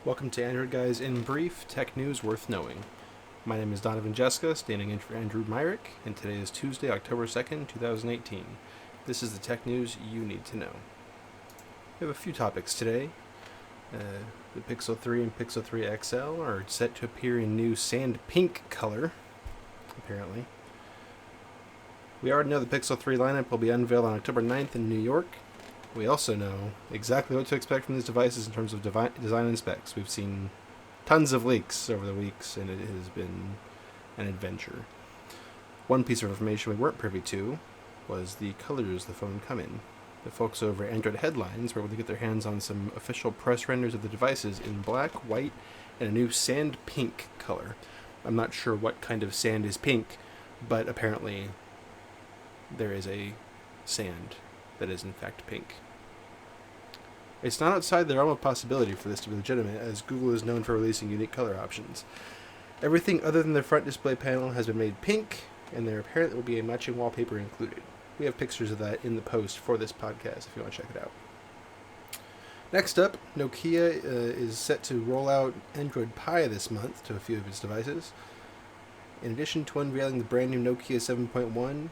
Welcome to Android Guys in Brief, tech news worth knowing. My name is Donovan Jessica, standing in for Andrew Myrick, and today is Tuesday, October 2nd, 2018. This is the tech news you need to know. We have a few topics today. The Pixel 3 and Pixel 3 XL are set to appear in new sand pink color, apparently. We already know the Pixel 3 lineup will be unveiled on October 9th in New York. We also know exactly what to expect from these devices in terms of design and specs. We've seen tons of leaks over the weeks, and it has been an adventure. One piece of information we weren't privy to was the colors the phone come in. The folks over at Android Headlines were able to get their hands on some official press renders of the devices in black, white, and a new sand pink color. I'm not sure what kind of sand is pink, but apparently there is a sand that is in fact pink. It's not outside the realm of possibility for this to be legitimate, as Google is known for releasing unique color options. Everything other than the front display panel has been made pink, and there apparently will be a matching wallpaper included. We have pictures of that in the post for this podcast if you want to check it out. Next up, Nokia is set to roll out Android Pie this month to a few of its devices. In addition to unveiling the brand new Nokia 7.1,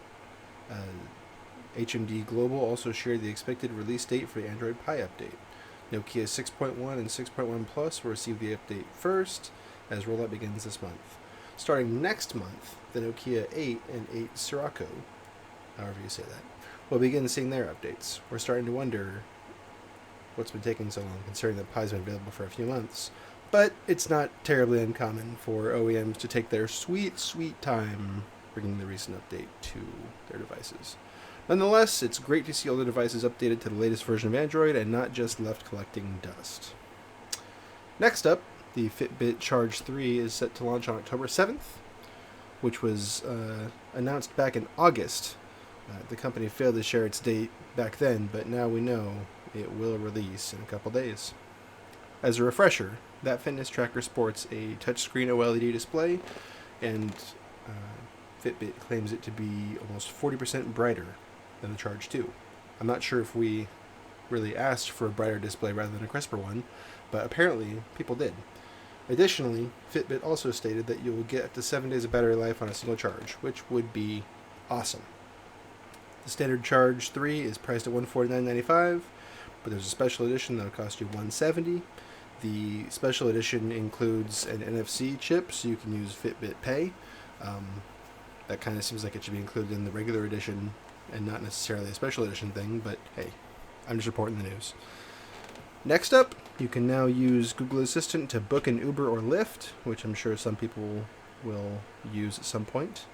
HMD Global also shared the expected release date for the Android Pie update. Nokia 6.1 and 6.1 Plus will receive the update first, as rollout begins this month. Starting next month, the Nokia 8 and 8 Sirocco, however you say that, will begin seeing their updates. We're starting to wonder what's been taking so long, considering that Pie's been available for a few months. But it's not terribly uncommon for OEMs to take their sweet, sweet time bringing the recent update to their devices. Nonetheless, it's great to see all the devices updated to the latest version of Android and not just left collecting dust. Next up, the Fitbit Charge 3 is set to launch on October 7th, which was announced back in August. The company failed to share its date back then, but now we know it will release in a couple days. As a refresher, that fitness tracker sports a touchscreen OLED display, and Fitbit claims it to be almost 40% brighter than the Charge 2. I'm not sure if we really asked for a brighter display rather than a crisper one, but apparently people did. Additionally, Fitbit also stated that you will get up to 7 days of battery life on a single charge, which would be awesome. The standard Charge 3 is priced at $149.95, but there's a special edition that will cost you $170. The special edition includes an NFC chip, so you can use Fitbit Pay. That kind of seems like it should be included in the regular edition and not necessarily a special edition thing, but hey, I'm just reporting the news. Next up, you can now use Google Assistant to book an Uber or Lyft, which I'm sure some people will use at some point.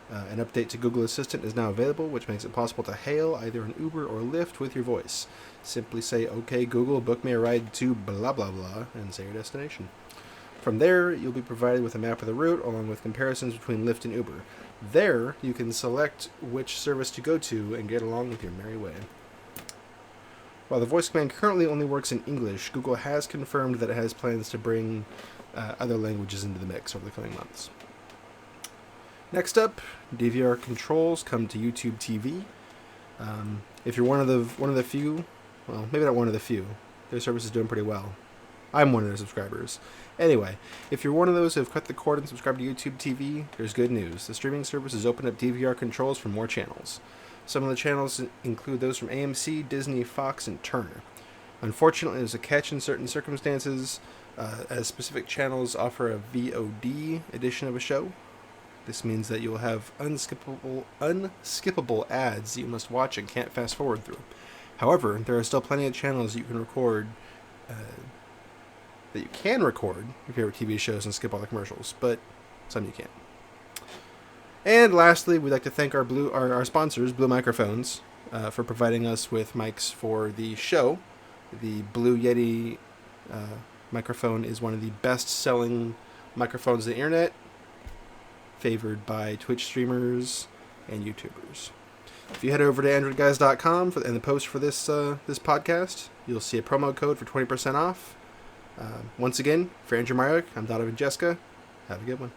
An update to Google Assistant is now available, which makes it possible to hail either an Uber or Lyft with your voice. Simply say, "Okay Google, book me a ride to blah blah blah," and say your destination. From there, you'll be provided with a map of the route along with comparisons between Lyft and Uber. There, you can select which service to go to and get along with your merry way. While the voice command currently only works in English, Google has confirmed that it has plans to bring other languages into the mix over the coming months. Next up, DVR controls come to YouTube TV. If you're one of the few, well, maybe not one of the few, their service is doing pretty well. I'm one of their subscribers. Anyway, if you're one of those who have cut the cord and subscribed to YouTube TV, there's good news. The streaming service has opened up DVR controls for more channels. Some of the channels include those from AMC, Disney, Fox, and Turner. Unfortunately, there's a catch in certain circumstances, as specific channels offer a VOD edition of a show. This means that you'll have unskippable ads that you must watch and can't fast forward through. However, there are still plenty of channels you can record your favorite TV shows and skip all the commercials, but some you can't. And lastly, we'd like to thank our sponsors, Blue Microphones, for providing us with mics for the show. The Blue Yeti microphone is one of the best-selling microphones on the internet, favored by Twitch streamers and YouTubers. If you head over to AndroidGuys.com and the post for this podcast, you'll see a promo code for 20% off. Once again, for Andrew Myrick, I'm Donovan Jessica. Have a good one.